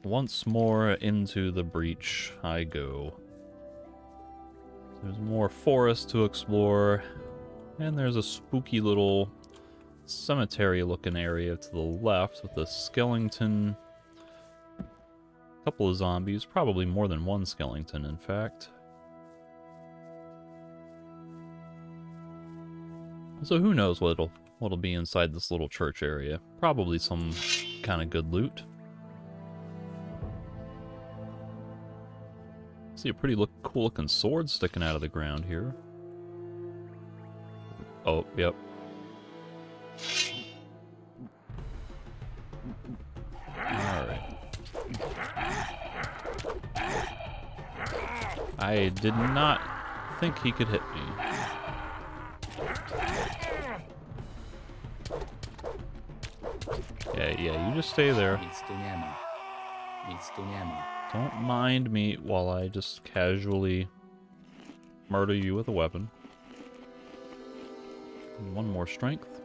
Once more into the breach I go. There's more forest to explore, and there's a spooky little cemetery-looking area to the left with a skeleton, a couple of zombies, probably more than one skeleton, in fact. So who knows what'll be inside this little church area? Probably some kind of good loot. See a pretty cool looking sword sticking out of the ground here. Oh, yep. Alright. I did not think he could hit me. Yeah, you just stay there. Don't mind me while I just casually murder you with a weapon. And one more strength.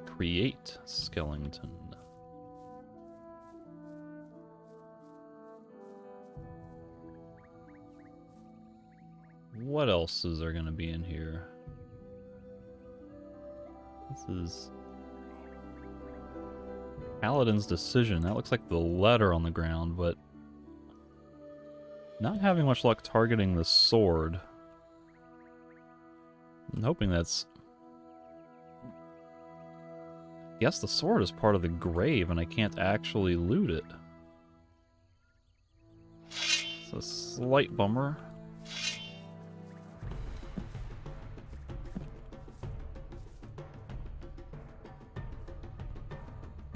Create skeleton. What else is there gonna be in here? This is Paladin's decision. That looks like the letter on the ground, but not having much luck targeting the sword. I'm hoping that's... Yes, the sword is part of the grave, and I can't actually loot it. It's a slight bummer.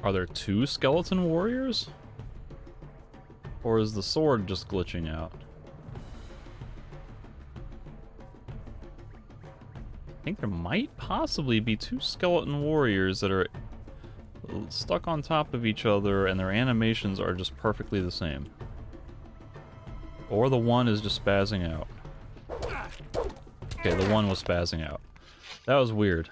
Are there two skeleton warriors? Or is the sword just glitching out? I think there might possibly be two skeleton warriors that are stuck on top of each other and their animations are just perfectly the same. Or the one is just spazzing out. Okay, the one was spazzing out. That was weird.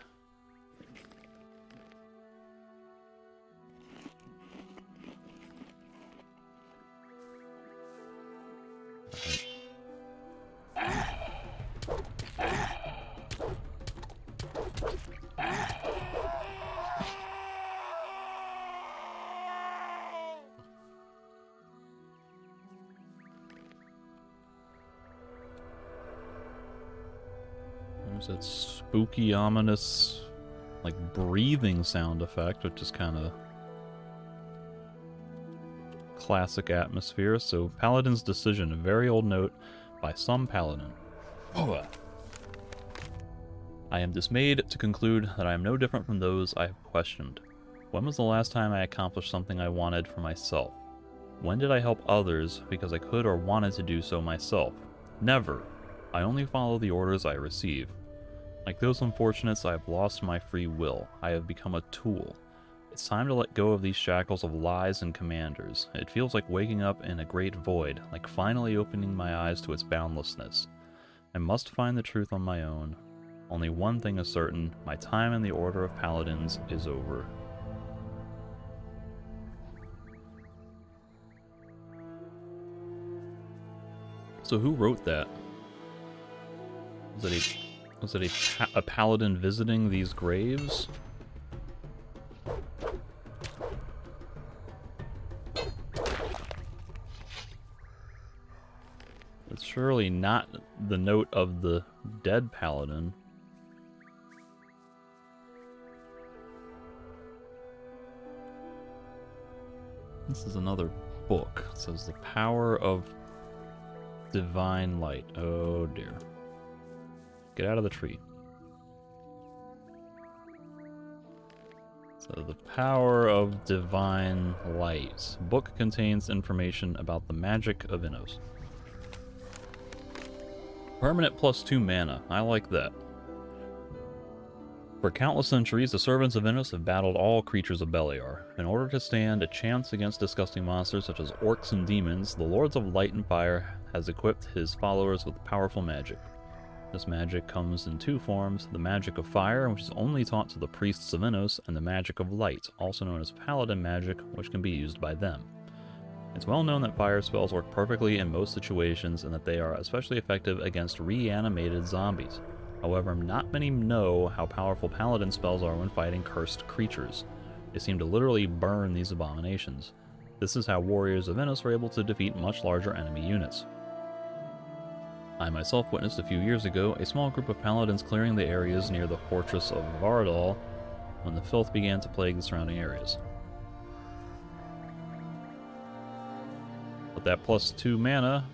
There's that spooky, ominous, like, breathing sound effect, which is kind of classic atmosphere. So, Paladin's decision, a very old note by some Paladin. Oh. I am dismayed to conclude that I am no different from those I have questioned. When was the last time I accomplished something I wanted for myself? When did I help others because I could or wanted to do so myself? Never. I only follow the orders I receive. Like those unfortunates, I have lost my free will. I have become a tool. It's time to let go of these shackles of lies and commanders. It feels like waking up in a great void, like finally opening my eyes to its boundlessness. I must find the truth on my own. Only one thing is certain, my time in the Order of Paladins is over. So who wrote that? Was it a paladin visiting these graves? It's surely not the note of the dead paladin. This is another book. It says the power of divine light. Oh dear. Get out of the tree. So the power of divine light. Book contains information about the magic of Innos. Permanent +2 mana. I like that. For countless centuries, the servants of Innos have battled all creatures of Beliar. In order to stand a chance against disgusting monsters such as orcs and demons, the Lords of Light and Fire has equipped his followers with powerful magic. This magic comes in two forms: the magic of fire, which is only taught to the priests of Innos, and the magic of light, also known as paladin magic, which can be used by them. It's well known that fire spells work perfectly in most situations, and that they are especially effective against reanimated zombies. However, not many know how powerful paladin spells are when fighting cursed creatures. They seem to literally burn these abominations. This is how warriors of Innos were able to defeat much larger enemy units. I myself witnessed a few years ago a small group of paladins clearing the areas near the fortress of Vardal when the filth began to plague the surrounding areas. With that plus 2 mana,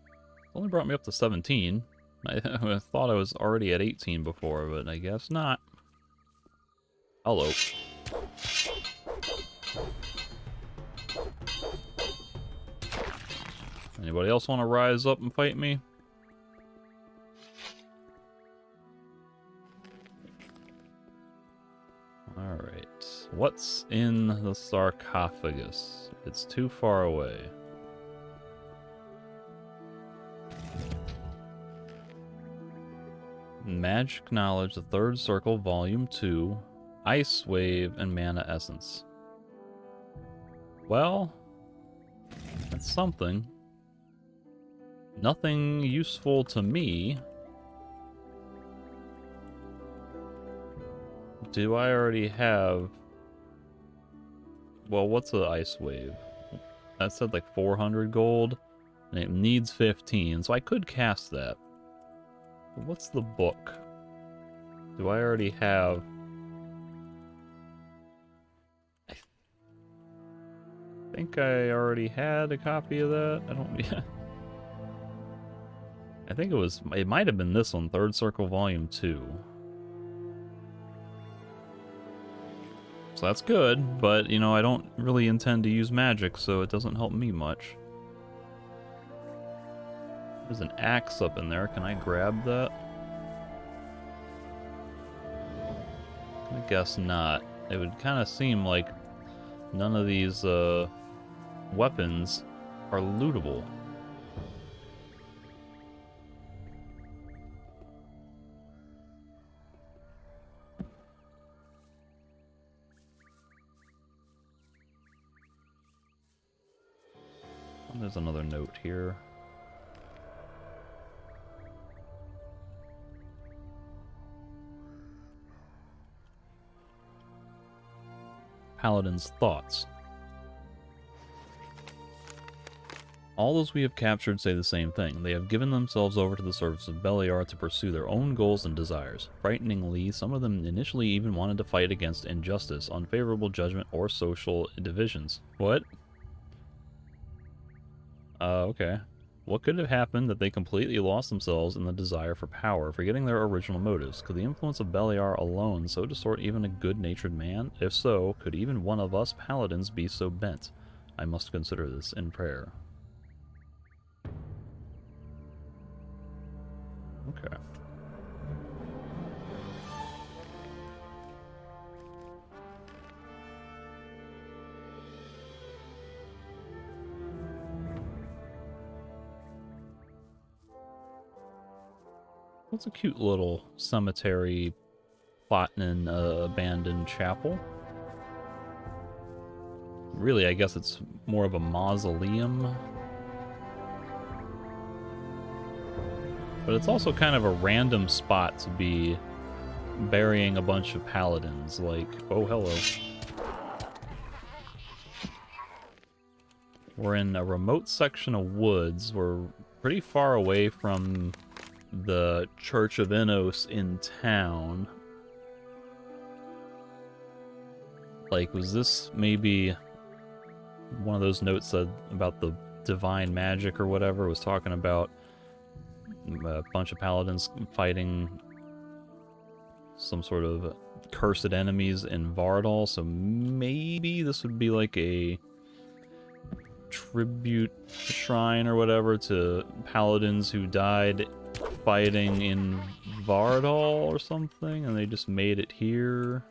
it only brought me up to 17. I thought I was already at 18 before, but I guess not. Hello. Anybody else want to rise up and fight me? Alright. What's in the sarcophagus? It's too far away. Magic Knowledge, the Third Circle, Volume 2, Ice Wave, and Mana Essence. Well, that's something. Nothing useful to me. Do I already have... Well, what's an Ice Wave? That said like 400 gold, and it needs 15, so I could cast that. But what's the book? Do I already have... I think I already had a copy of that. I don't... Yeah. I think it might have been this one, Third Circle Volume 2. So that's good, but, you know, I don't really intend to use magic, so it doesn't help me much. There's an axe up in there. Can I grab that? I guess not. It would kind of seem like none of these weapons are lootable. And there's another note here. Paladin's thoughts. All those we have captured say the same thing. They have given themselves over to the service of Beliar to pursue their own goals and desires. Frighteningly, some of them initially even wanted to fight against injustice, unfavorable judgment, or social divisions. What? Okay. What could have happened that they completely lost themselves in the desire for power, forgetting their original motives? Could the influence of Beliar alone so distort even a good-natured man? If so, could even one of us paladins be so bent? I must consider this in prayer. Okay. It's a cute little cemetery plotting in an abandoned chapel. Really, I guess it's more of a mausoleum. But it's also kind of a random spot to be burying a bunch of paladins. Like, oh, hello. We're in a remote section of woods. We're pretty far away from the Church of Innos in town. Like, was this maybe one of those notes about the divine magic or whatever? Was talking about a bunch of paladins fighting some sort of cursed enemies in Vardal, so maybe this would be like a tribute shrine or whatever to paladins who died fighting in Vardal or something, and they just made it here.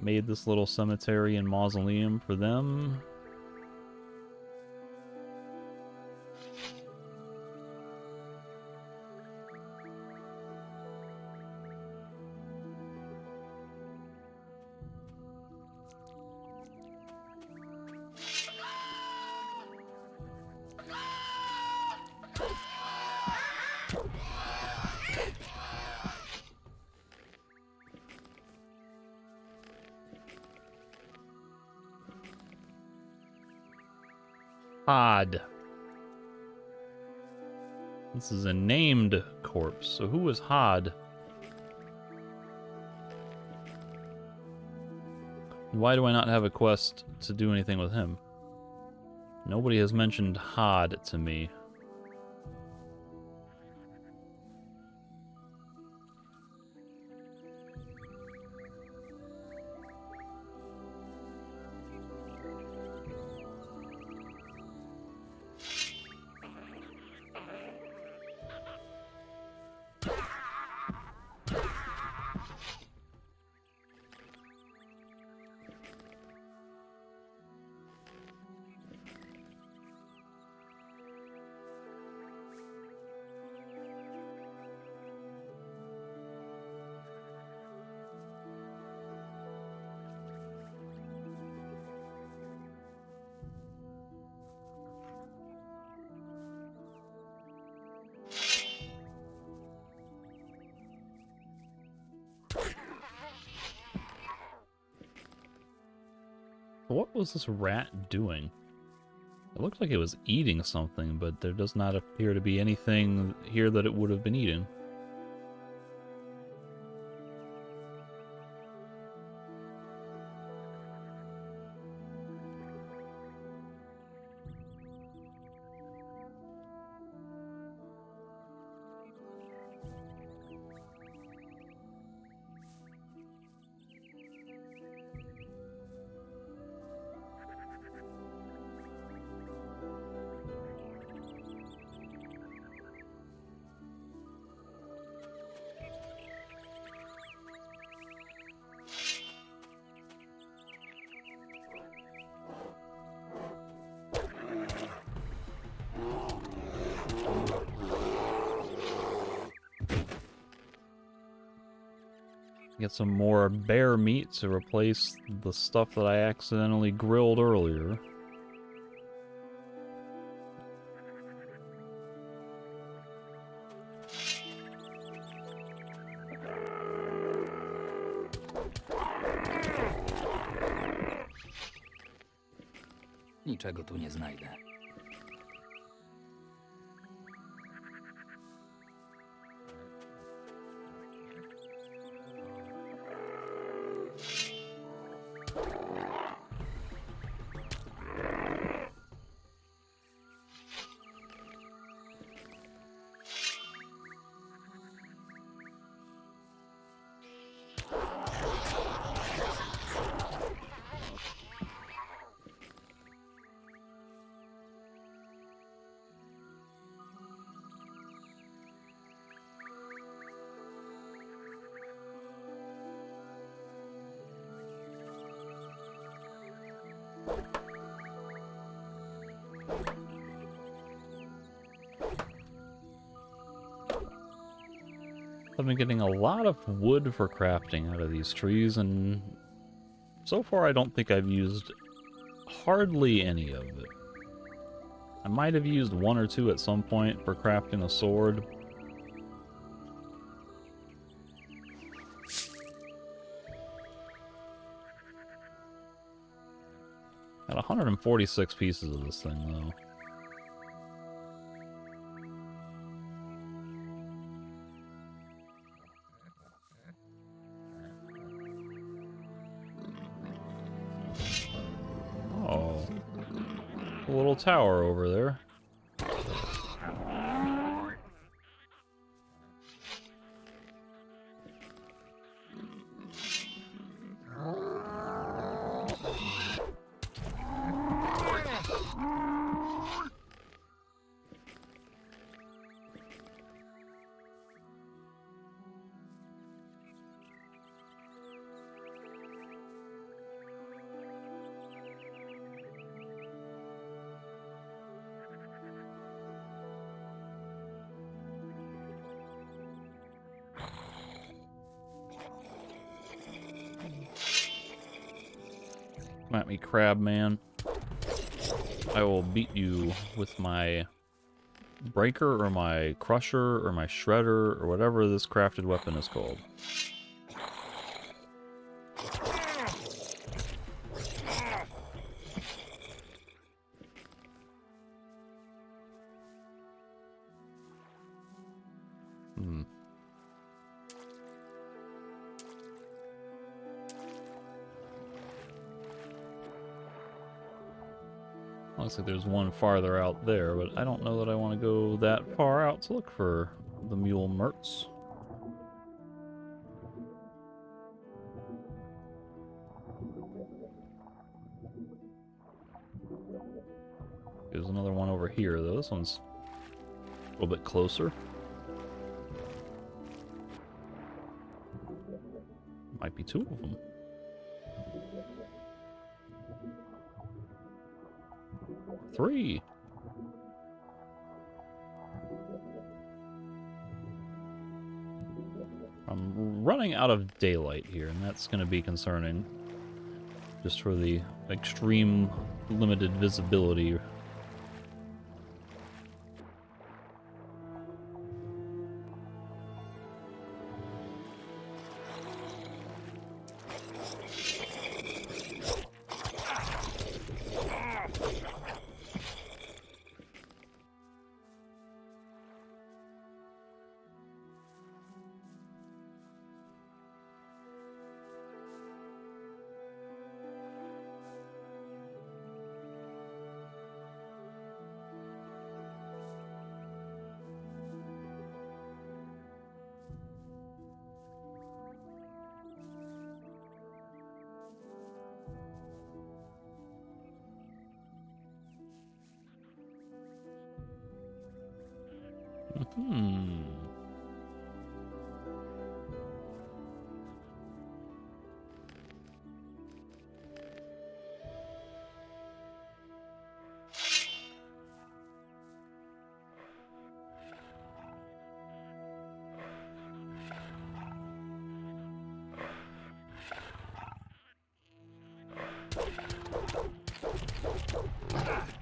Made this little cemetery and mausoleum for them. Hod. This is a named corpse, so who is Hod? Why do I not have a quest to do anything with him? Nobody has mentioned Hod to me. What was this rat doing? It looked like it was eating something, but there does not appear to be anything here that it would have been eating. Get some more bear meat to replace the stuff that I accidentally grilled earlier. Niczego tu nie znajdę. I've been getting a lot of wood for crafting out of these trees, and so far I don't think I've used hardly any of it. I might have used one or two at some point for crafting a sword. Got 146 pieces of this thing, though. Oh. A little tower over there. Come at me, crab man. I will beat you with my breaker or my crusher or my shredder or whatever this crafted weapon is called. Hmm. Looks like there's one farther out there, but I don't know that I want to go that far out to look for the mule merts. There's another one over here, though. This one's a little bit closer. Might be two of them. Three. I'm running out of daylight here, and that's going to be concerning. Just for the extreme limited visibility. Hmm.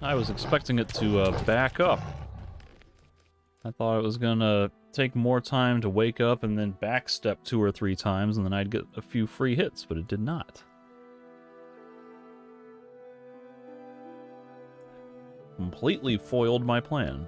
I was expecting it to back up. I thought it was gonna take more time to wake up and then backstep 2 or 3 times, and then I'd get a few free hits, but it did not. Completely foiled my plan.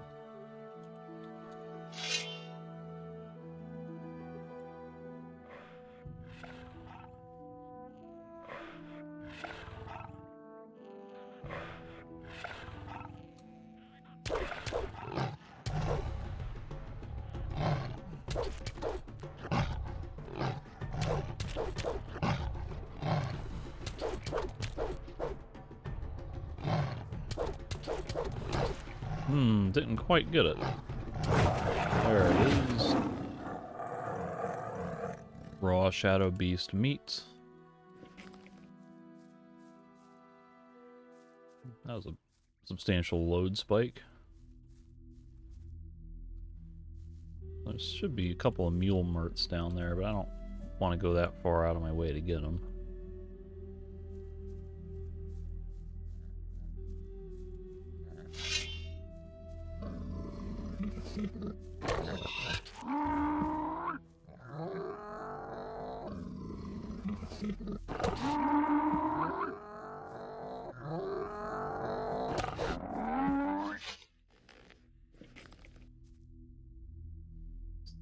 Didn't quite get it. There it is. Raw Shadow Beast meat. That was a substantial load spike. There should be a couple of mule merts down there, but I don't want to go that far out of my way to get them.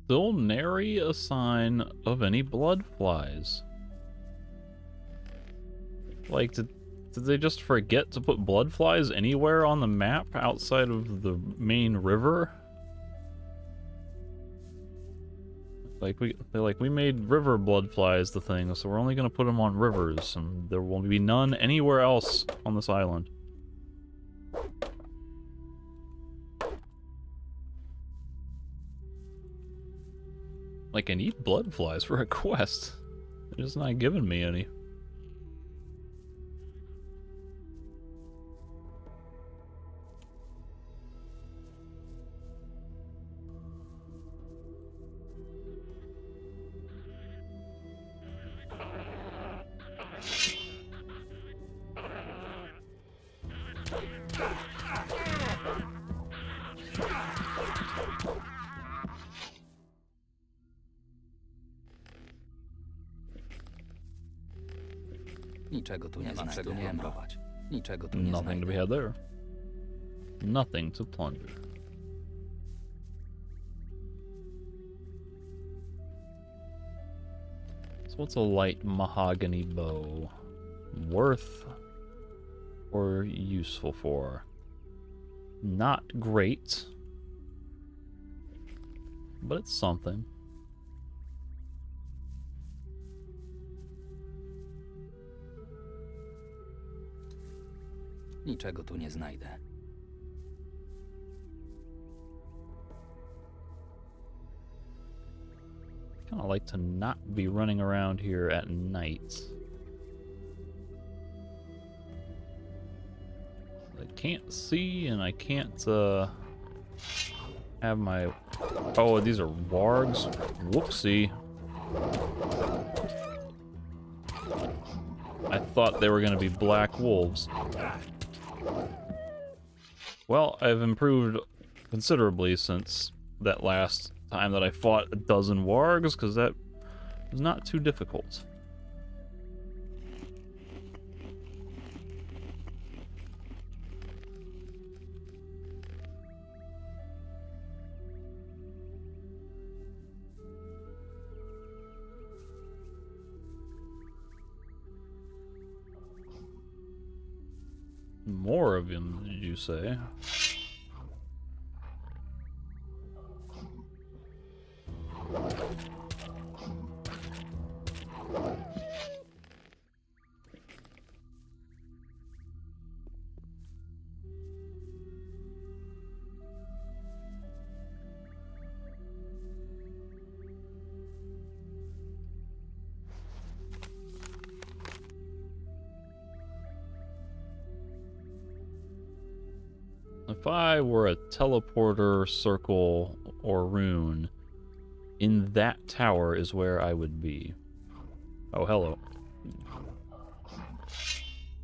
Still nary a sign of any blood flies. Like, did they just forget to put blood flies anywhere on the map outside of the main river? We made river blood flies the thing, so we're only gonna put them on rivers, and there will be none anywhere else on this island. Like, I need blood flies for a quest. They're just not giving me any. Nothing to be had there. Nothing to plunder. So what's a light mahogany bow? Worth or useful for? Not great, but it's something. Niczego tu nie znajdę. Kind of like to not be running around here at night. I can't see and I can't have my... Oh, these are wargs? Whoopsie. I thought they were going to be black wolves. Well, I've improved considerably since that last time that I fought a dozen wargs, because that was not too difficult. More of him, did you say? If I were a teleporter, circle, or rune, in that tower is where I would be. Oh, hello.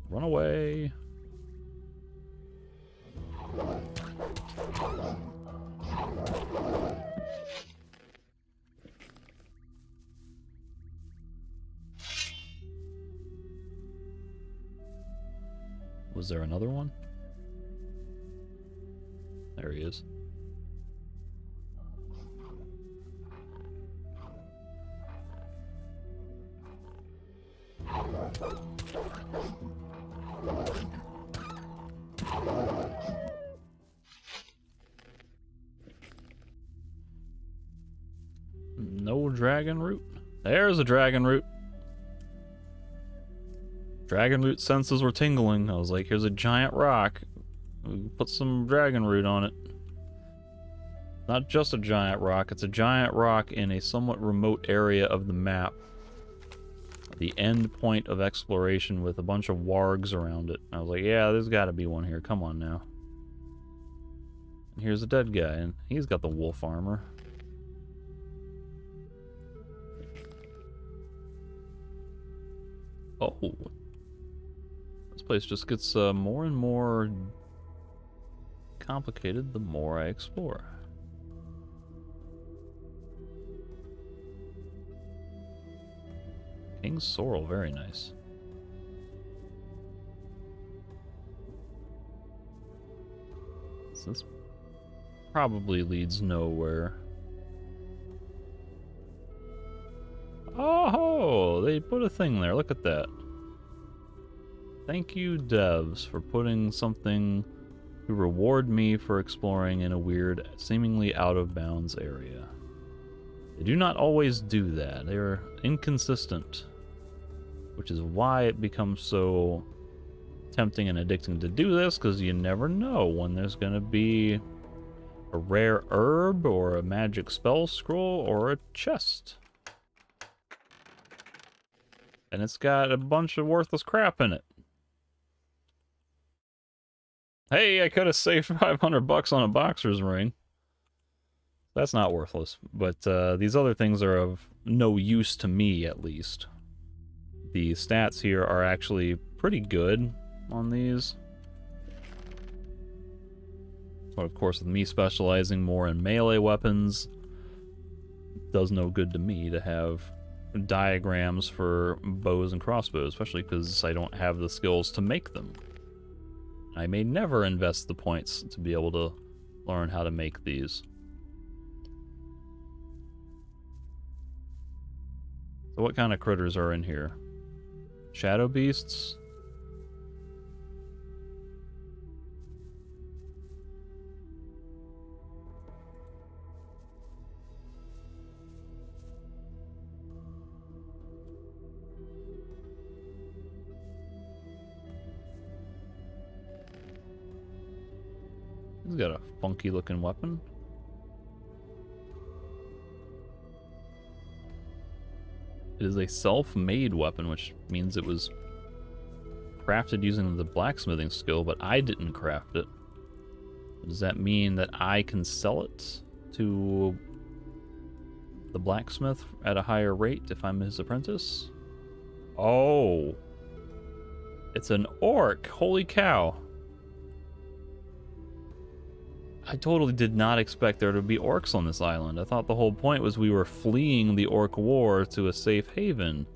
Run away. Was there another one? There he is. No dragon root? There's a dragon root. Dragon root senses were tingling. I was like, here's a giant rock. Put some dragon root on it. Not just a giant rock, it's a giant rock in a somewhat remote area of the map. The end point of exploration with a bunch of wargs around it. I was like, yeah, there's gotta be one here. Come on now. And here's a dead guy, and he's got the wolf armor. Oh. This place just gets more and more complicated the more I explore. King's Sorrel, very nice. So this probably leads nowhere. Oh, they put a thing there. Look at that. Thank you, devs, for putting something to reward me for exploring in a weird, seemingly out-of-bounds area. They do not always do that. They are inconsistent, which is why it becomes so tempting and addicting to do this, because you never know when there's going to be a rare herb or a magic spell scroll or a chest. And it's got a bunch of worthless crap in it. Hey, I could have saved $500 on a boxer's ring. That's not worthless, but these other things are of no use to me, at least. The stats here are actually pretty good on these. But of course, with me specializing more in melee weapons, it does no good to me to have diagrams for bows and crossbows, especially because I don't have the skills to make them. I may never invest the points to be able to learn how to make these. So what kind of critters are in here? Shadow beasts? He's got a funky looking weapon. It is a self-made weapon, which means it was crafted using the blacksmithing skill, but I didn't craft it. Does that mean that I can sell it to the blacksmith at a higher rate if I'm his apprentice? Oh. It's an orc. Holy cow. I totally did not expect there to be orcs on this island. I thought the whole point was we were fleeing the orc war to a safe haven.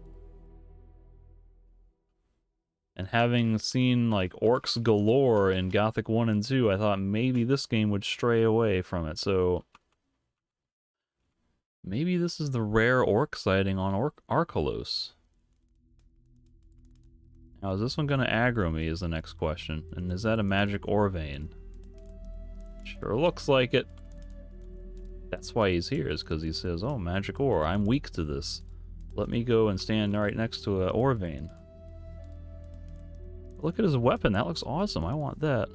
And having seen like orcs galore in Gothic 1 and 2, I thought maybe this game would stray away from it. So maybe this is the rare orc sighting on Archolos. Now is this one gonna aggro me is the next question. And is that a magic ore vein? Sure looks like it. That's why he's here, is because he says, oh, magic ore, I'm weak to this. Let me go and stand right next to an ore vein. Look at his weapon, that looks awesome, I want that.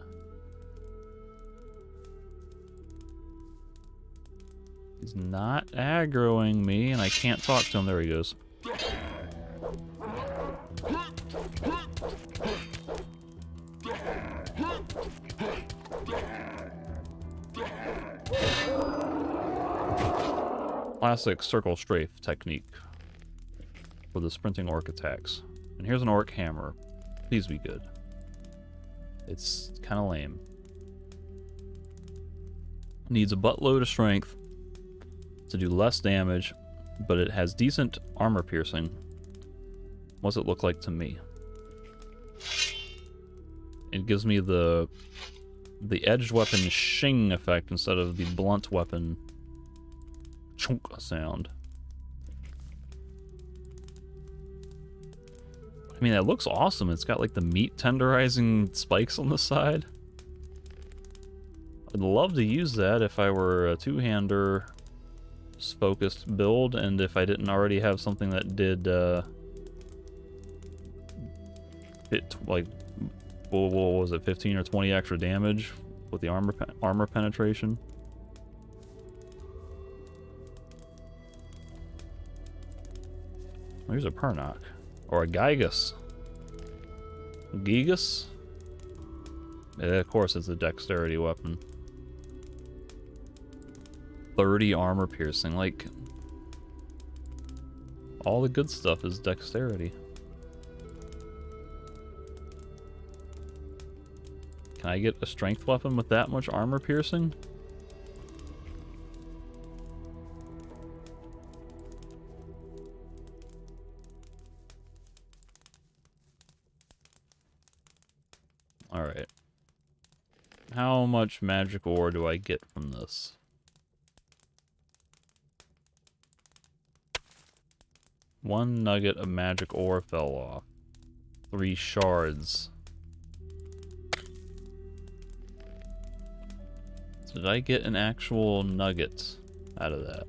He's not aggroing me, and I can't talk to him, there he goes. Classic circle strafe technique for the sprinting orc attacks. And here's an orc hammer. Please be good. It's kind of lame. Needs a buttload of strength to do less damage, but it has decent armor piercing. What's it look like to me? It gives me the edged weapon shing effect instead of the blunt weapon chunk sound. I mean, that looks awesome. It's got like the meat tenderizing spikes on the side. I'd love to use that if I were a two-hander focused build, and if I didn't already have something that did hit like what was it, 15 or 20 extra damage with the armor penetration. Here's a Pernock. Or a Gigas. Gigas? Yeah, of course it's a dexterity weapon. 30 armor piercing. Like, all the good stuff is dexterity. Can I get a strength weapon with that much armor piercing? Alright. How much magic ore do I get from this? One nugget of magic ore fell off. 3 shards. So did I get an actual nugget out of that?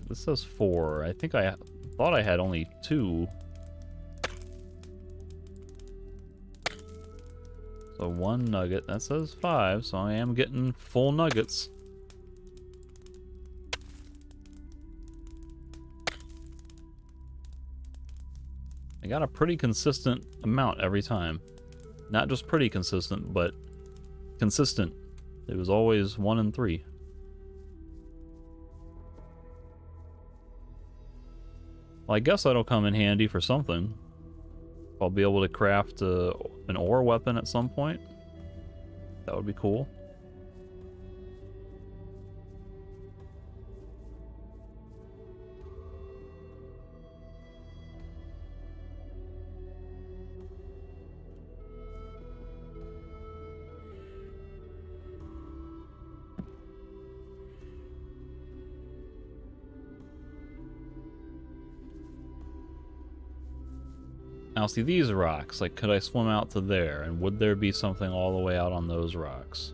This says 4. I think I thought I had only 2. So 1 nugget, that says 5, so I am getting full nuggets. I got a pretty consistent amount every time. Not just pretty consistent, but consistent. It was always 1 and 3. Well, I guess that'll come in handy for something. I'll be able to craft an ore weapon at some point. That would be cool. Now see these rocks, like could I swim out to there, and would there be something all the way out on those rocks?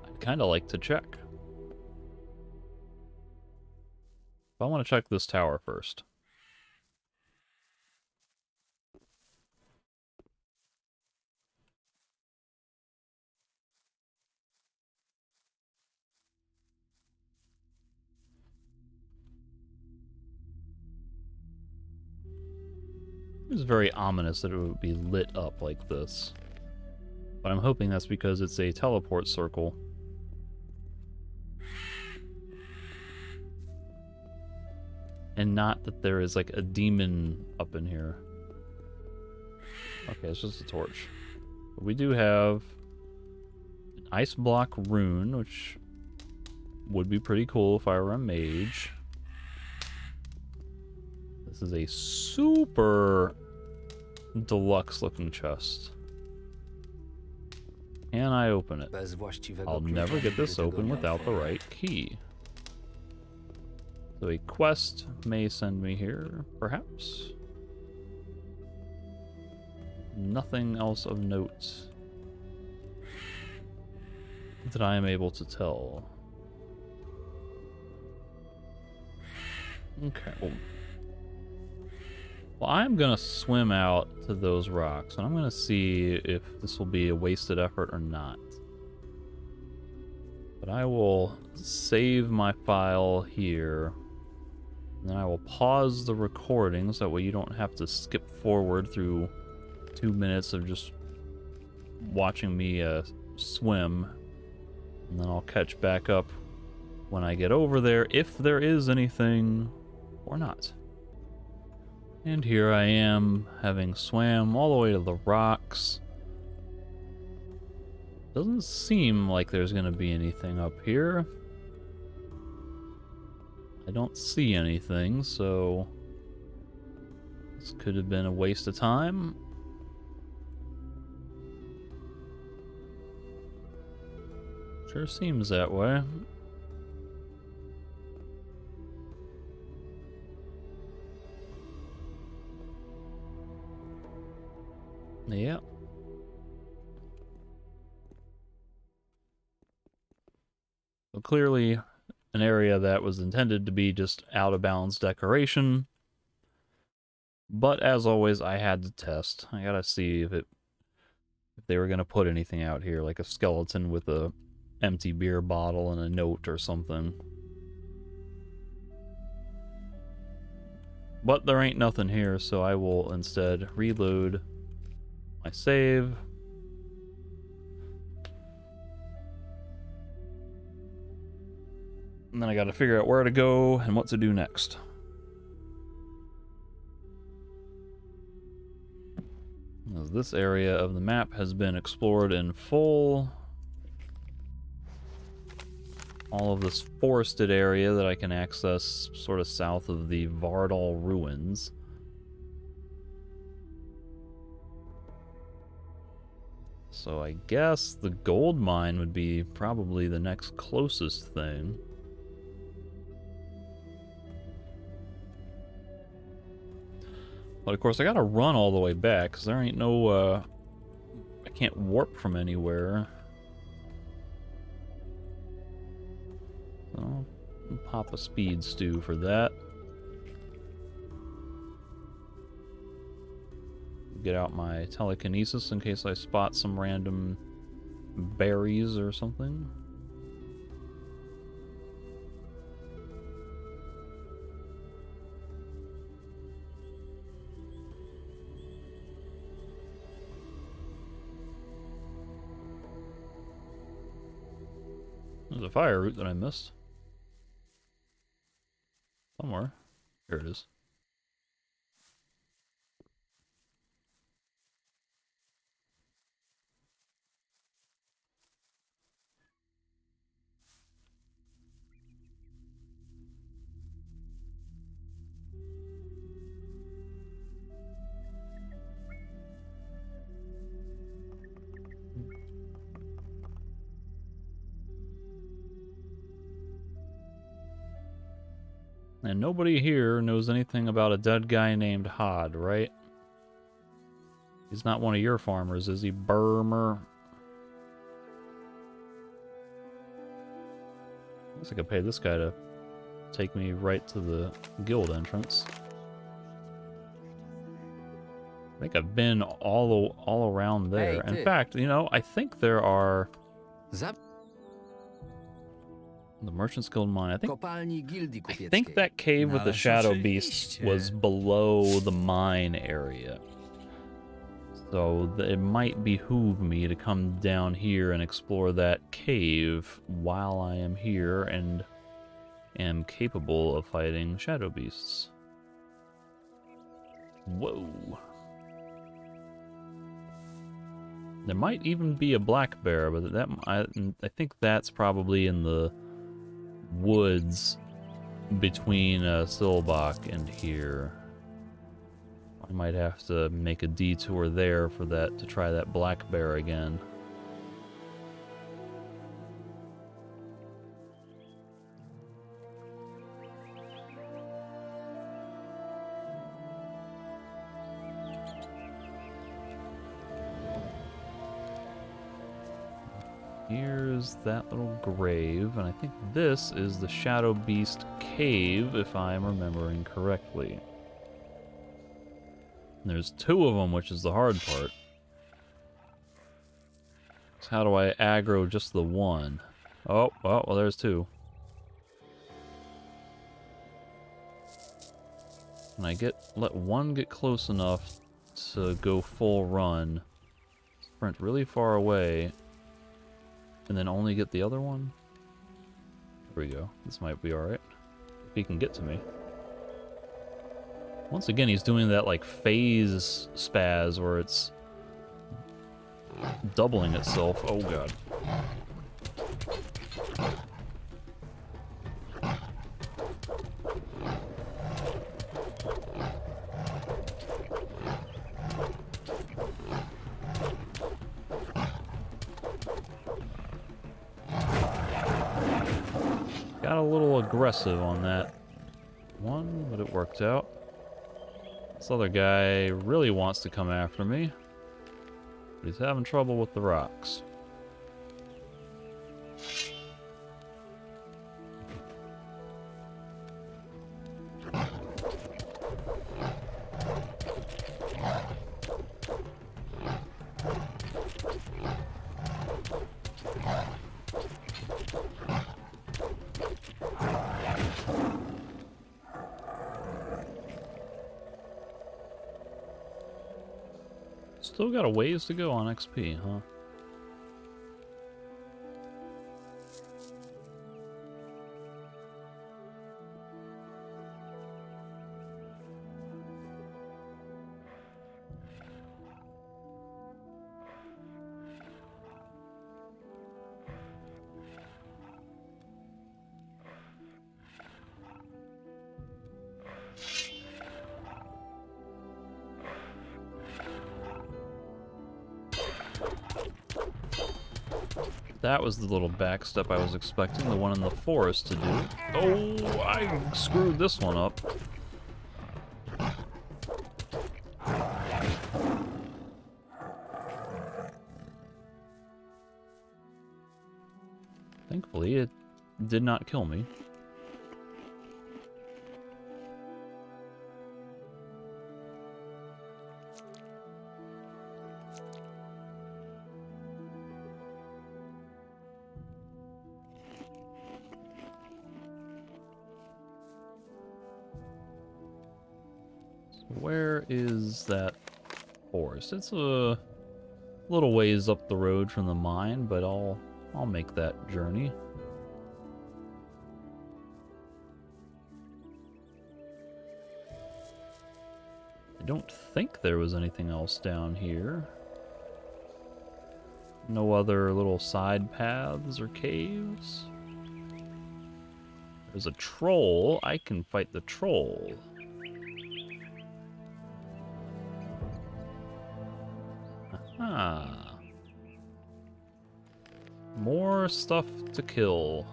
I'd kind of like to check. I want to check this tower first. It's very ominous that it would be lit up like this. But I'm hoping that's because it's a teleport circle. And not that there is like a demon up in here. Okay, it's just a torch. But we do have an ice block rune, which would be pretty cool if I were a mage. This is a super deluxe looking chest. Can I open it? I'll never get this open without the right key. So a quest may send me here, perhaps. Nothing else of note that I am able to tell. Okay. Well, I'm gonna swim out to those rocks, and I'm gonna see if this will be a wasted effort or not. But I will save my file here, and then I will pause the recording so that way you don't have to skip forward through 2 minutes of just watching me swim, and then I'll catch back up when I get over there, if there is anything or not. And here I am, having swam all the way to the rocks. Doesn't seem like there's gonna be anything up here. I don't see anything, so this could have been a waste of time. Sure seems that way. Yep. So clearly an area that was intended to be just out of bounds decoration. But as always, I had to test. I gotta see if they were gonna put anything out here, like a skeleton with a empty beer bottle and a note or something. But there ain't nothing here, so I will instead reload my save. And then I gotta figure out where to go and what to do next. As this area of the map has been explored in full. All of this forested area that I can access sort of south of the Vardal ruins. So I guess the gold mine would be probably the next closest thing. But of course I gotta run all the way back, because there ain't no, I can't warp from anywhere. So, I'll pop a speed stew for that. Get out my telekinesis in case I spot some random berries or something. There's a fire route that I missed. Somewhere. Here it is. And nobody here knows anything about a dead guy named Hod, right? He's not one of your farmers, is he, Burmer? I guess I could pay this guy to take me right to the guild entrance. I think I've been all around there. Hey, In fact, you know, I think there are Za the Merchants Guild mine. I think kopalni gildii I kupieckiej. think that cave with the Należ shadow beasts oczywiście. was below the mine area. So it might behoove me to come down here and explore that cave while I am here and am capable of fighting shadow beasts. Whoa. There might even be a black bear, but I think that's probably in the woods between Silbach and here. I might have to make a detour there for that to try that black bear again. Here's that little grave, and I think this is the Shadow Beast cave, if I'm remembering correctly. And there's two of them, which is the hard part. So how do I aggro just the one? Oh, well, there's two. And I let one get close enough to go full run, sprint really far away, and then only get the other one? There we go. This might be alright. If he can get to me. Once again, he's doing that, like, phase spaz where it's doubling itself. Oh, God. Got a little aggressive on that one, but it worked out. This other guy really wants to come after me, but he's having trouble with the rocks. Still got a ways to go on XP, huh? That was the little backstep I was expecting, the one in the forest to do. Oh, I screwed this one up. Thankfully, it did not kill me. Where is that forest? It's a little ways up the road from the mine, but I'll make that journey. I don't think there was anything else down here. No other little side paths or caves. There's a troll. I can fight the troll. Ah. More stuff to kill.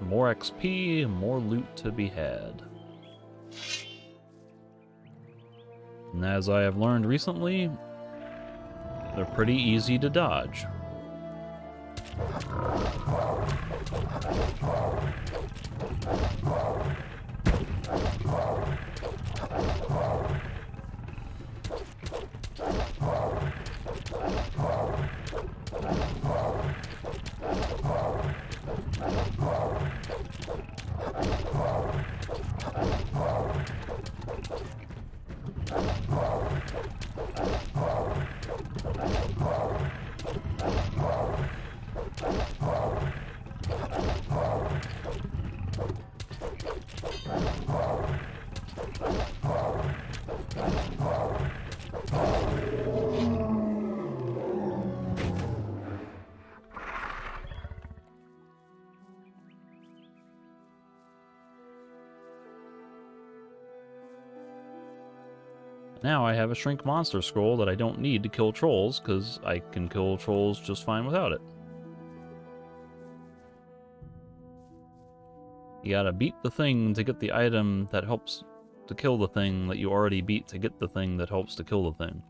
More XP, more loot to be had. And as I have learned recently, they're pretty easy to dodge. Now I have a shrink monster scroll that I don't need to kill trolls, because I can kill trolls just fine without it. You gotta beat the thing to get the item that helps to kill the thing that you already beat to get the thing that helps to kill the thing.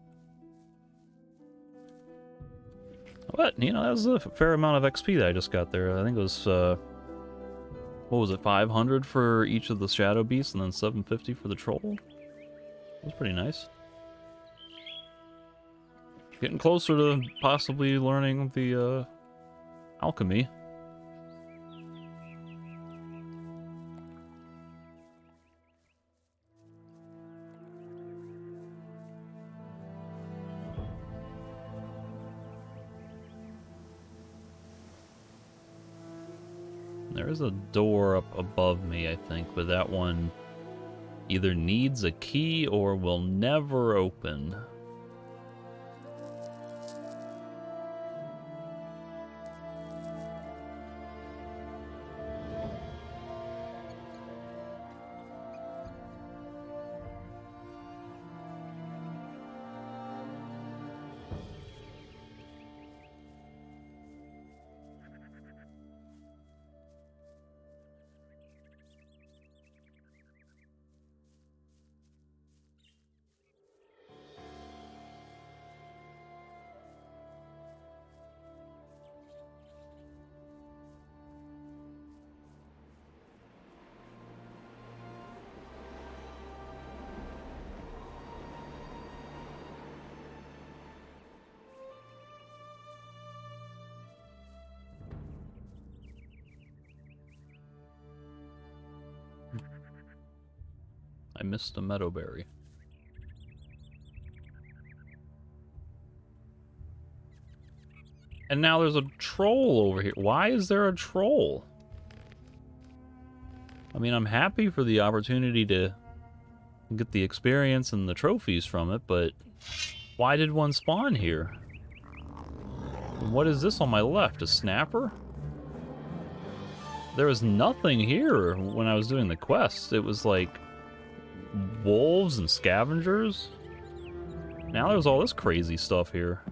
But, you know, that was a fair amount of XP that I just got there. I think it was, what was it, 500 for each of the shadow beasts and then 750 for the troll? That was pretty nice. Getting closer to possibly learning the alchemy. There is a door up above me, I think, but that one either needs a key or will never open. I missed a meadowberry. And now there's a troll over here. Why is there a troll? I mean, I'm happy for the opportunity to get the experience and the trophies from it, but why did one spawn here? And what is this on my left? A snapper? There was nothing here when I was doing the quest. It was like wolves and scavengers. Now there's all this crazy stuff here.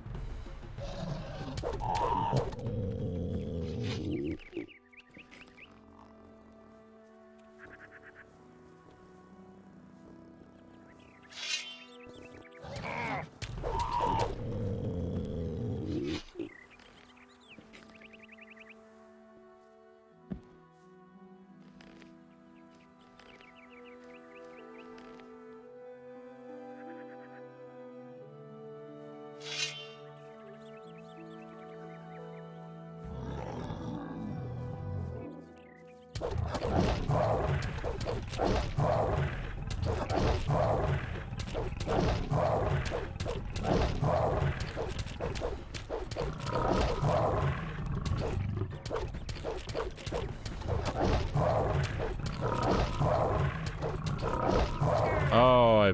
Oh, I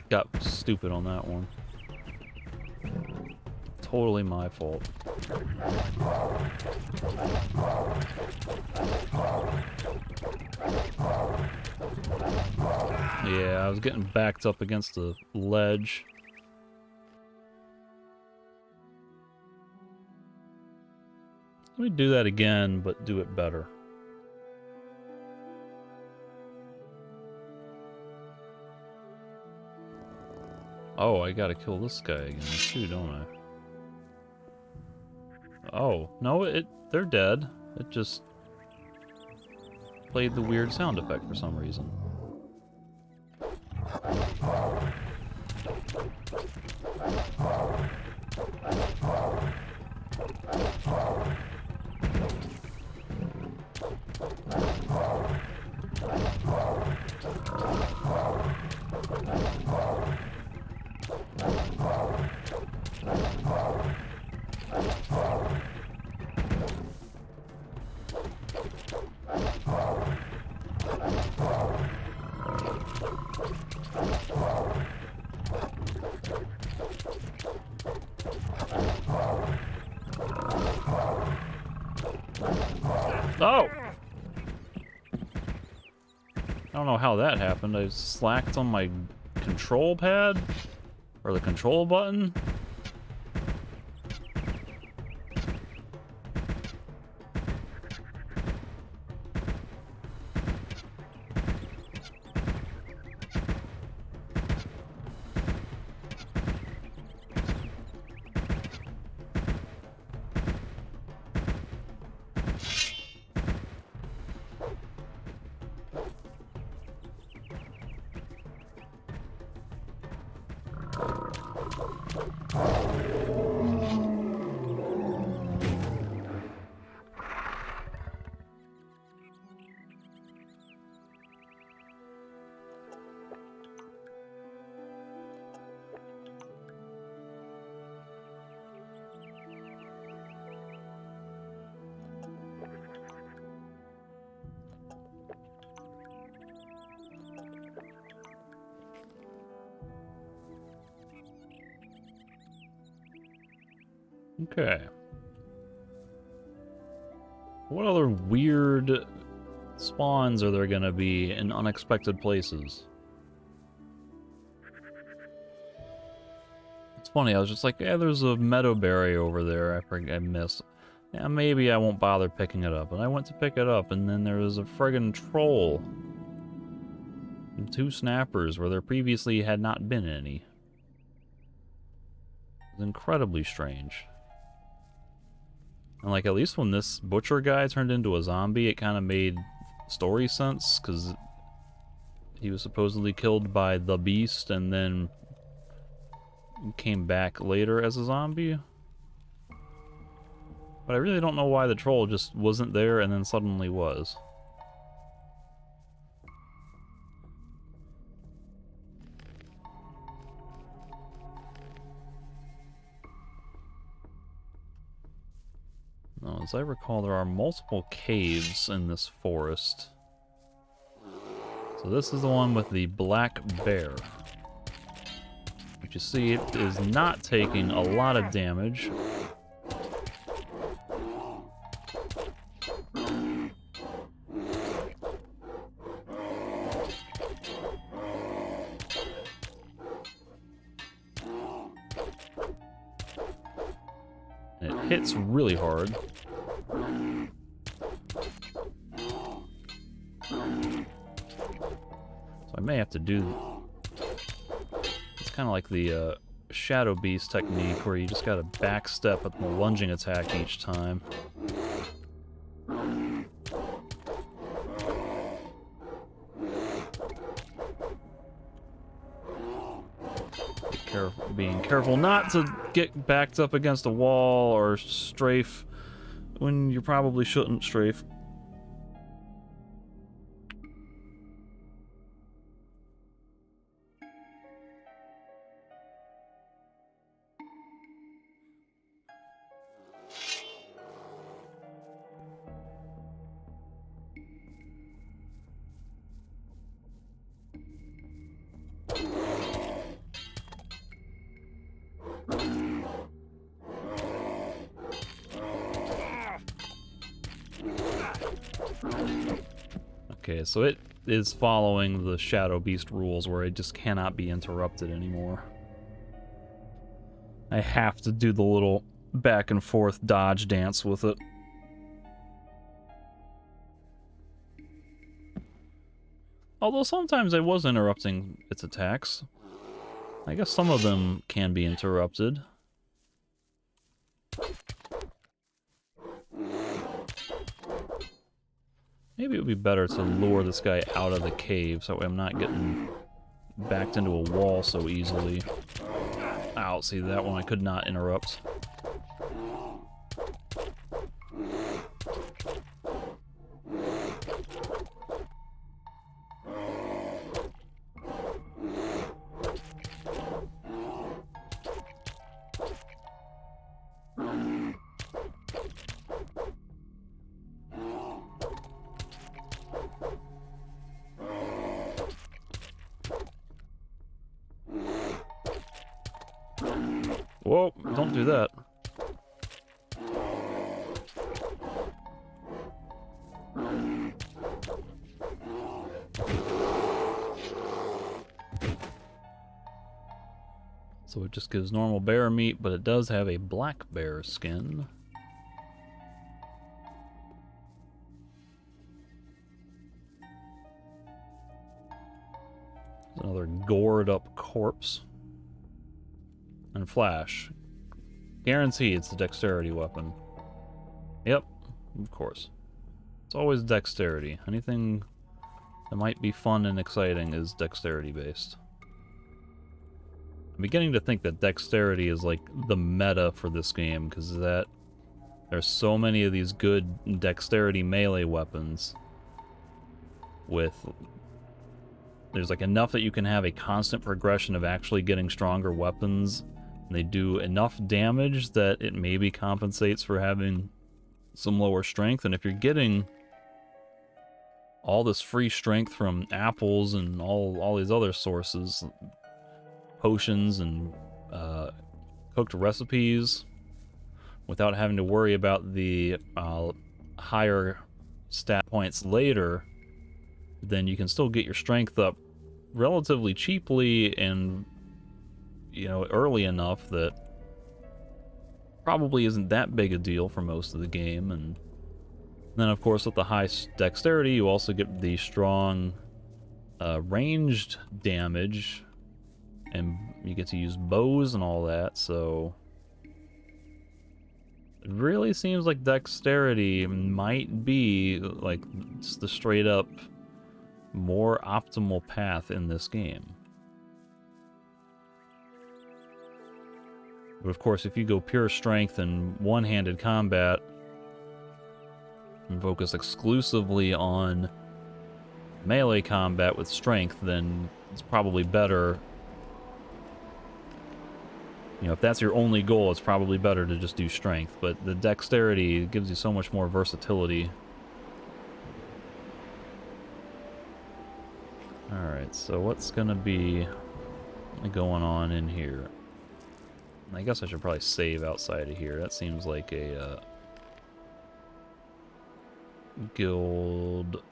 got stupid on that one. Totally my fault. Yeah, I was getting backed up against the ledge. Let me do that again, but do it better. Oh, I gotta kill this guy again too, don't I? Oh, no, they're dead. It just played the weird sound effect for some reason. Oh! I don't know how that happened. I slacked on my control pad? Or the control button? Okay. What other weird spawns are there gonna be in unexpected places? It's funny, I was just like, yeah, there's a meadowberry over there I missed. Yeah, maybe I won't bother picking it up. And I went to pick it up, and then there was a friggin' troll. And 2 snappers where there previously had not been any. It was incredibly strange. And like, at least when this butcher guy turned into a zombie, it kind of made story sense, because he was supposedly killed by the beast and then came back later as a zombie. But I really don't know why the troll just wasn't there and then suddenly was. Now, as I recall, there are multiple caves in this forest. So this is the one with the black bear. But you see, it is not taking a lot of damage. It hits really hard. So I may have to do... It's kind of like the Shadow Beast technique, where you just gotta backstep at the lunging attack each time. Being careful not to get backed up against a wall or strafe when you probably shouldn't strafe. Okay, so it is following the Shadow Beast rules where it just cannot be interrupted anymore. I have to do the little back and forth dodge dance with it. Although sometimes I was interrupting its attacks. I guess some of them can be interrupted. Maybe it would be better to lure this guy out of the cave so that way I'm not getting backed into a wall so easily. Ow, see that one I could not interrupt. Whoa, don't do that. So it just gives normal bear meat, but it does have a black bear skin. There's another gored up corpse. And flash. Guarantee it's a dexterity weapon. Yep, of course. It's always dexterity. Anything that might be fun and exciting is dexterity based. I'm beginning to think that dexterity is like the meta for this game, because there's so many of these good dexterity melee weapons there's like enough that you can have a constant progression of actually getting stronger weapons, and they do enough damage that it maybe compensates for having some lower strength. And if you're getting all this free strength from apples and all these other sources, potions and cooked recipes, without having to worry about the higher stat points later, then you can still get your strength up relatively cheaply and, you know, early enough that probably isn't that big a deal for most of the game. And then, of course, with the high dexterity, you also get the strong ranged damage, and you get to use bows and all that, so it really seems like dexterity might be like just the straight up more optimal path in this game. But of course, if you go pure strength and one-handed combat and focus exclusively on melee combat with strength, then it's probably better. You know, if that's your only goal, it's probably better to just do strength. But the dexterity gives you so much more versatility. Alright, so what's gonna be going on in here? I guess I should probably save outside of here. That seems like a guild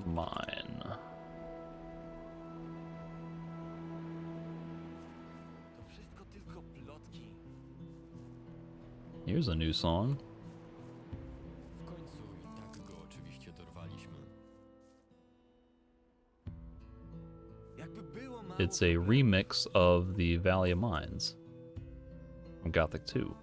mine. Here's a new song. It's a remix of the Valley of Mines from Gothic 2.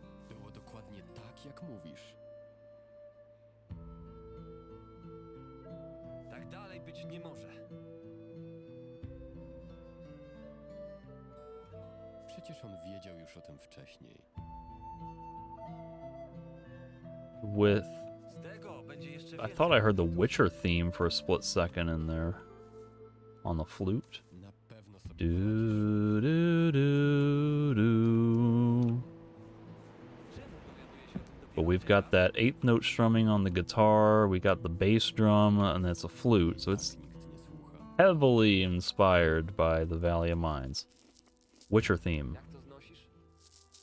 Przecież on wiedział już o tym wcześniej. With, I thought I heard the Witcher theme for a split second in there on the flute. Do do do do. But we've got that 8th note strumming on the guitar, we got the bass drum, and that's a flute, so it's heavily inspired by the Valley of Mines. Witcher theme.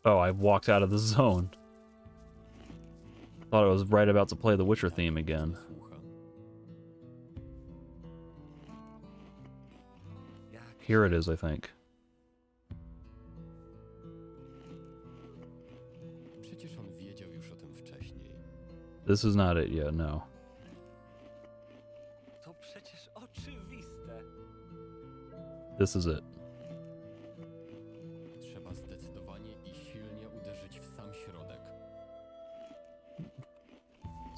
Oh, I walked out of the zone. Thought I was right about to play the Witcher theme again. Here it is, I think. This is not it yet, no. This is it. Trzeba zdecydowanie i silnie uderzyć w sam środek.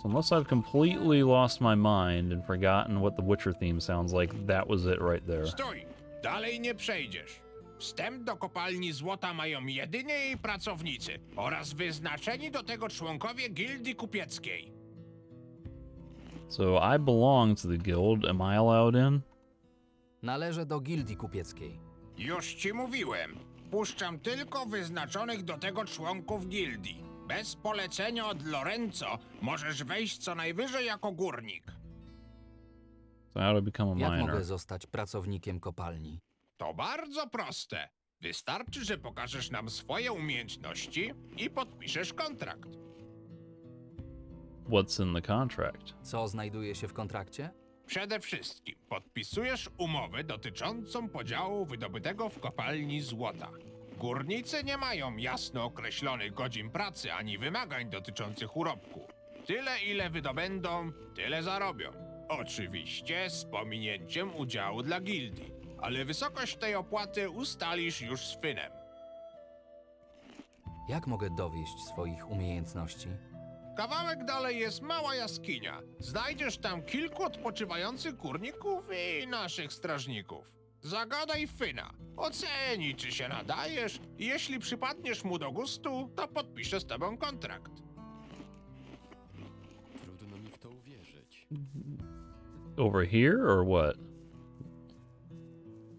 So unless I've completely lost my mind and forgotten what the Witcher theme sounds like, that was it right there. Stój! Dalej nie przejdziesz. Wstęp do kopalni złota mają jedynie jej pracownicy oraz wyznaczeni do tego członkowie gildii kupieckiej. So I belong to the guild. Am I allowed in? Należę do gildii kupieckiej. Już ci mówiłem. Puszczam tylko wyznaczonych do tego członków gildii. Bez polecenia od Lorenzo możesz wejść co najwyżej jako górnik. So how to become a Jak miner? mogę zostać pracownikiem kopalni? To bardzo proste. Wystarczy, że pokażesz nam swoje umiejętności i podpiszesz kontrakt. What's in the contract? Co znajduje się w kontrakcie? Przede wszystkim podpisujesz umowę dotyczącą podziału wydobytego w kopalni złota. Górnicy nie mają jasno określonych godzin pracy ani wymagań dotyczących urobku. Tyle, ile wydobędą, tyle zarobią. Oczywiście z pominięciem udziału dla gildii, ale wysokość tej opłaty ustalisz już z Fynem. Jak mogę dowieść swoich umiejętności? Kawałek dalej jest mała jaskinia. Znajdziesz tam kilku odpoczywających górników i naszych strażników. Zagadaj Fyna. Oceni, czy się nadajesz i jeśli przypadniesz mu do gustu, to podpisze z tobą kontrakt. Trudno mi w to uwierzyć. Over here or what?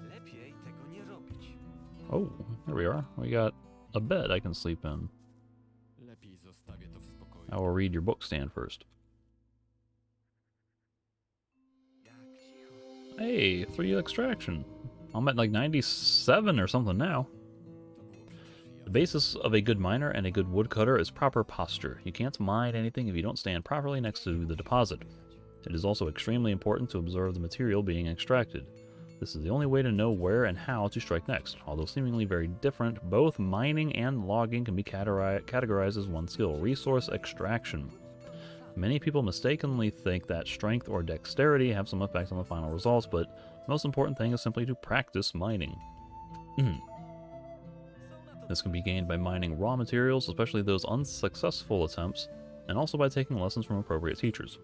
Lepiej tego nie robić. Oh, here we are. We got a bed I can sleep in. Lepiej zostawię to w spokoju. I will read your book stand first. Jak cicho. Hey, 3 extraction. I'm at like 97 or something now. The basis of a good miner and a good woodcutter is proper posture. You can't mine anything if you don't stand properly next to the deposit. It is also extremely important to observe the material being extracted. This is the only way to know where and how to strike next. Although seemingly very different, both mining and logging can be categorized as one skill, resource extraction. Many people mistakenly think that strength or dexterity have some effect on the final results, but the most important thing is simply to practice mining. This can be gained by mining raw materials, especially those unsuccessful attempts, and also by taking lessons from appropriate teachers.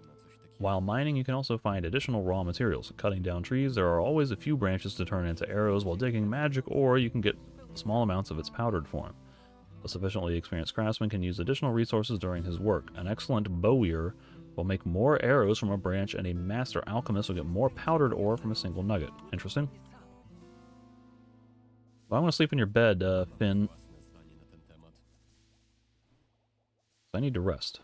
While mining, you can also find additional raw materials. Cutting down trees, there are always a few branches to turn into arrows, while digging magic ore, you can get small amounts of its powdered form. A sufficiently experienced craftsman can use additional resources during his work. An excellent bowier will make more arrows from a branch, and a master alchemist will get more powdered ore from a single nugget. Interesting. Well, I'm going to sleep in your bed, Finn. Własne zdanie na ten temat. I need to rest.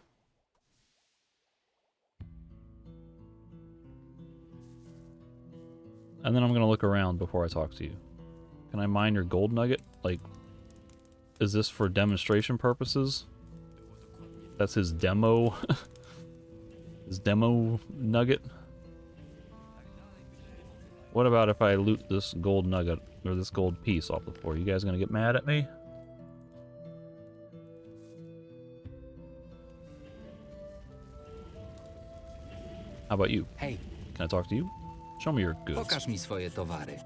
And then I'm going to look around before I talk to you. Can I mine your gold nugget? Like, is this for demonstration purposes? That's his demo. His demo nugget? What about if I loot this gold nugget, or this gold piece off the floor? You guys gonna get mad at me? How about you? Hej, Can I talk to you? Show me your goods. pokaż mi swoje towary.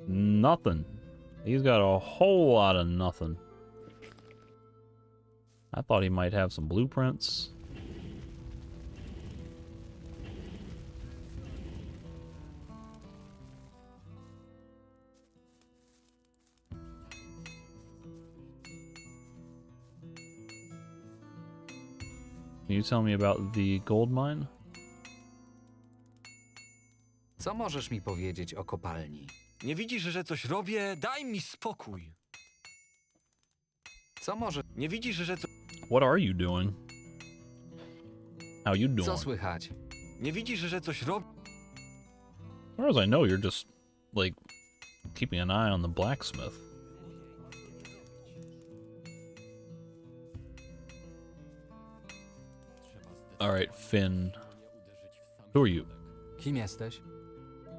Nothing. He's got a whole lot of nothing. I thought he might have some blueprints. Can you tell me about the gold mine? Co możesz mi powiedzieć o kopalni? Nie widzisz, że coś robię? Daj mi spokój. Co może... Nie widzisz, że What are you doing? How you doing? Co słychać? Nie widzisz, że coś robię? As far as I know, you're just, like, keeping an eye on the blacksmith. Alright, Finn. Who are you? Kim jesteś?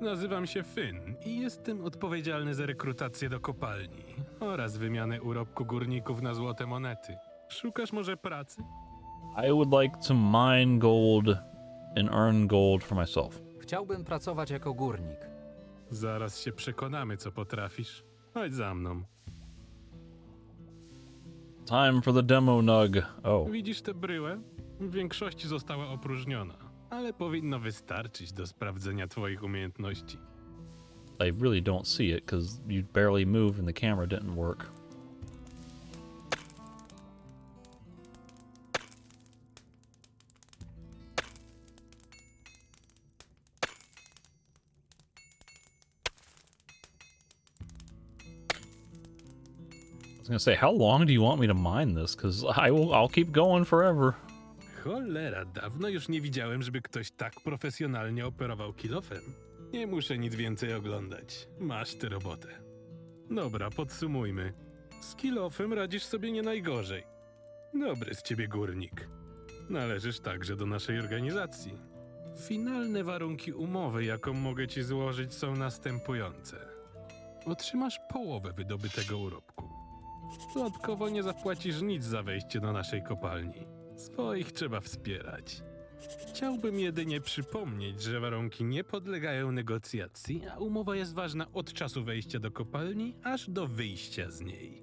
Nazywam się Finn i jestem odpowiedzialny za rekrutację do kopalni oraz wymianę urobku górników na złote monety. Szukasz może pracy? I would like to mine gold and earn gold for myself. Chciałbym pracować jako górnik. Zaraz się przekonamy, co potrafisz. Chodź za mną. Time for the demo nug. Oh. Widzisz tę bryłę? W większości została opróżniona, ale powinno wystarczyć do sprawdzenia twoich umiejętności. I really don't see it because you barely moved and the camera didn't work. I was gonna say, how long do you want me to mine this? Because I'll keep going forever. Cholera, dawno już nie widziałem, żeby ktoś tak profesjonalnie operował kilofem. Nie muszę nic więcej oglądać. Masz tę robotę. Dobra, podsumujmy. Z kilofem radzisz sobie nie najgorzej. Dobry z ciebie górnik. Należysz także do naszej organizacji. Finalne warunki umowy, jaką mogę ci złożyć, są następujące. Otrzymasz połowę wydobytego urobku. Dodatkowo nie zapłacisz nic za wejście do naszej kopalni. Swoich trzeba wspierać. Chciałbym jedynie przypomnieć, że warunki nie podlegają negocjacji, a umowa jest ważna od czasu wejścia do kopalni, aż do wyjścia z niej.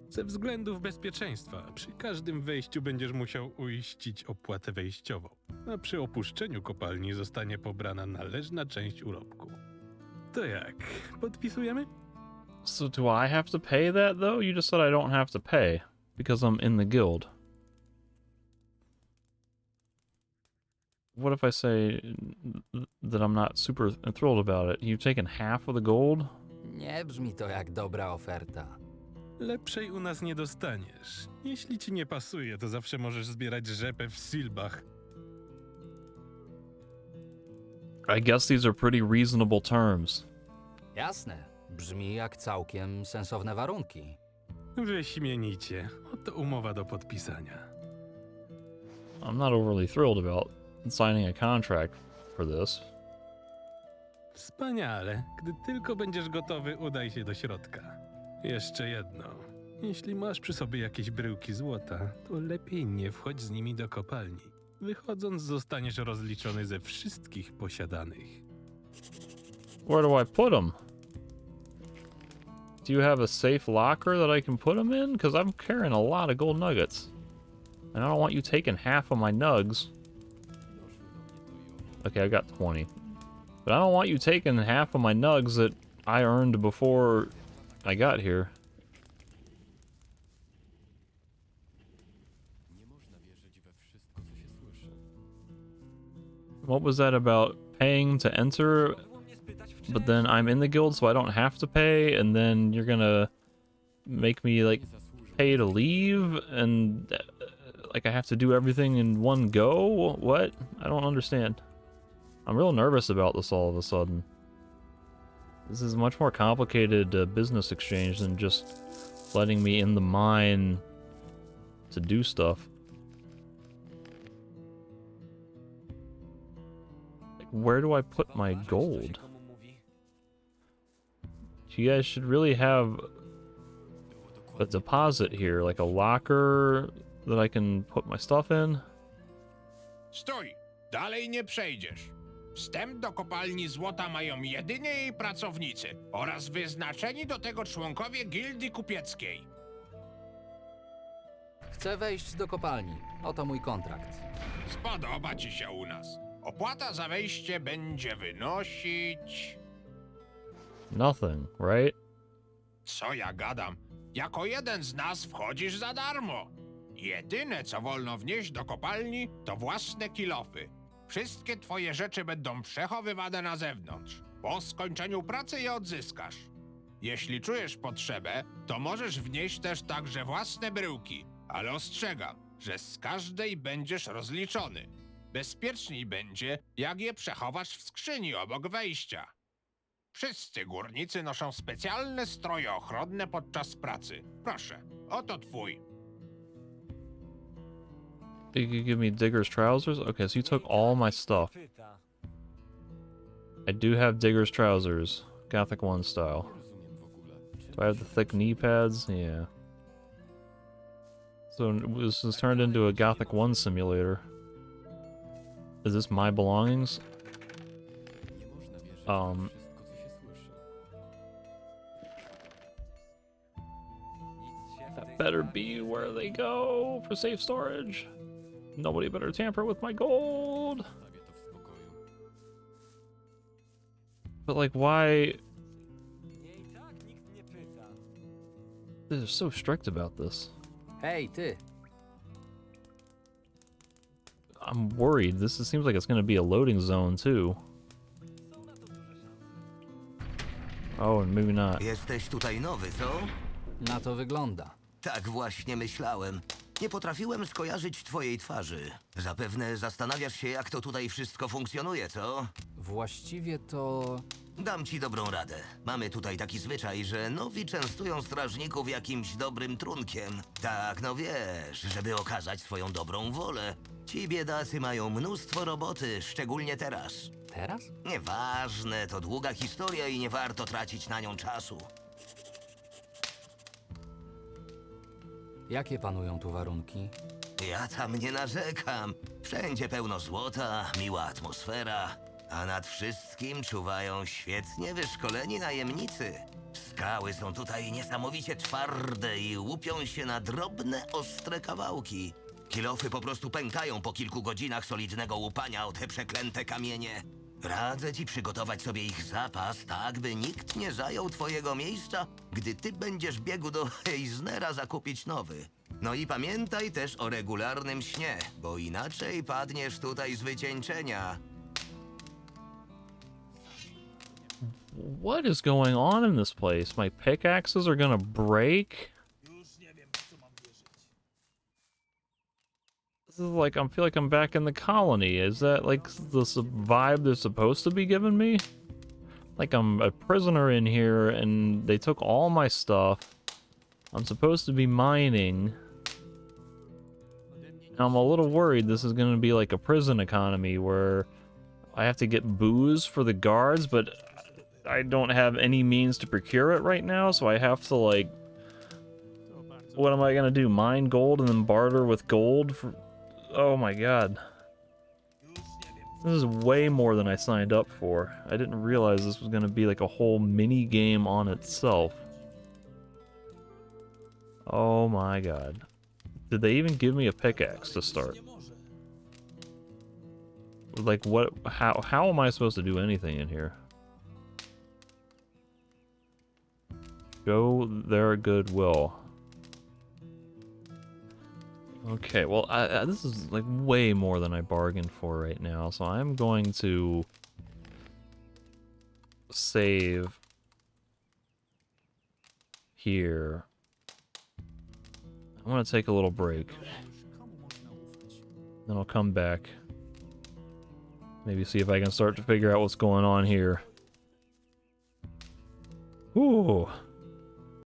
Ze względów bezpieczeństwa, przy każdym wejściu będziesz musiał uiścić opłatę wejściową, a przy opuszczeniu kopalni zostanie pobrana należna część urobku. To jak? Podpisujemy? So do I have to pay that though? You just said I don't have to pay because I'm in the guild. What if I say that I'm not super thrilled about it? You've taken half of the gold? Nie brzmi to jak dobra oferta. Lepszej u nas nie dostaniesz. Jeśli ci nie pasuje, to zawsze możesz zbierać rzepę w Silbach. I guess these are pretty reasonable terms. Jasne. Brzmi jak całkiem sensowne warunki. Wyśmienicie. Oto umowa do podpisania. I'm not overly thrilled about signing a contract for this. Wspaniale. Gdy tylko będziesz gotowy, udaj się do środka. Jeszcze jedno. Jeśli masz przy sobie jakieś bryłki złota, to lepiej nie wchodź z nimi do kopalni. Wychodząc, zostaniesz rozliczony ze wszystkich posiadanych. Where do I put them? Do you have a safe locker that I can put them in? Because I'm carrying a lot of gold nuggets. And I don't want you taking half of my nugs. Okay, I got 20. But I don't want you taking half of my nugs that I earned before I got here. Nie można wierzyć we wszystko, co się słyszy. What was that about paying to enter? But then I'm in the guild, so I don't have to pay, and then you're gonna make me like pay to leave, and like I have to do everything in one go? What? I don't understand. I'm real nervous about this all of a sudden. This is a much more complicated business exchange than just letting me in the mine to do stuff. Like, where do I put my gold? You guys should really have a deposit here, like a locker that I can put my stuff in. Stój! Dalej nie przejdziesz. Wstęp do kopalni złota mają jedynie jej pracownicy oraz wyznaczeni do tego członkowie gildii kupieckiej. Chcę wejść do kopalni. Oto mój kontrakt. Spodoba ci się u nas. Opłata za wejście będzie wynosić... Nothing, right? Co ja gadam? Jako jeden z nas wchodzisz za darmo. Jedyne, co wolno wnieść do kopalni, to własne kilofy. Wszystkie twoje rzeczy będą przechowywane na zewnątrz. Po skończeniu pracy je odzyskasz. Jeśli czujesz potrzebę, to możesz wnieść też także własne bryłki, ale ostrzegam, że z każdej będziesz rozliczony. Bezpieczniej będzie, jak je przechowasz w skrzyni obok wejścia. Wszyscy górnicy noszą specjalne stroje ochronne podczas pracy. Proszę, oto twój. You could give me Digger's trousers? Okay, so you took all my stuff. I do have Digger's trousers. Gothic 1 style. Rozumiem w ogóle. Do I have the thick knee pads? Yeah. So this is turned into a Gothic 1 simulator. Is this my belongings? Nie można wierzyć we wszystko, co się słyszy. That better be where they go for safe storage. Nobody better tamper with my gold. Zostawię to w spokoju. But like, why? Nie i tak nikt nie pyta. They're so strict about this. Hej, ty! I'm worried. Seems like it's going to be a loading zone too. Oh, and maybe not. Jesteś tutaj nowy, co? Na to wygląda. Tak właśnie myślałem. Nie potrafiłem skojarzyć twojej twarzy. Zapewne zastanawiasz się, jak to tutaj wszystko funkcjonuje, co? Właściwie to... Dam ci dobrą radę. Mamy tutaj taki zwyczaj, że nowi częstują strażników jakimś dobrym trunkiem. Tak, no wiesz, żeby okazać swoją dobrą wolę. Ci biedacy mają mnóstwo roboty, szczególnie teraz. Teraz? Nieważne, to długa historia i nie warto tracić na nią czasu. Jakie panują tu warunki? Ja tam nie narzekam. Wszędzie pełno złota, miła atmosfera, a nad wszystkim czuwają świetnie wyszkoleni najemnicy. Skały są tutaj niesamowicie twarde i łupią się na drobne, ostre kawałki. Kilofy po prostu pękają po kilku godzinach solidnego łupania o te przeklęte kamienie. Radzę ci przygotować sobie ich zapas, tak by nikt nie zajął twojego miejsca, gdy ty będziesz biegł do Eisnera zakupić nowy. No i pamiętaj też o regularnym śnie, bo inaczej padniesz tutaj z wycieńczenia. What is going on in this place? My pickaxes are gonna break? This is like, I feel like I'm back in the colony. Is that like the vibe they're supposed to be giving me? Like I'm a prisoner in here and they took all my stuff. I'm supposed to be mining. Now I'm a little worried this is gonna be like a prison economy where I have to get booze for the guards, but I don't have any means to procure it right now, so I have to like... What am I gonna do? Mine gold and then barter with gold for... Oh my god. This is way more than I signed up for. I didn't realize this was gonna be like a whole mini game on itself. Oh my god. Did they even give me a pickaxe to start? Like what, how am I supposed to do anything in here? Show their goodwill. Okay, well, this is like way more than I bargained for right now, so I'm going to save here. I'm gonna take a little break. Then I'll come back. Maybe see if I can start to figure out what's going on here. Ooh.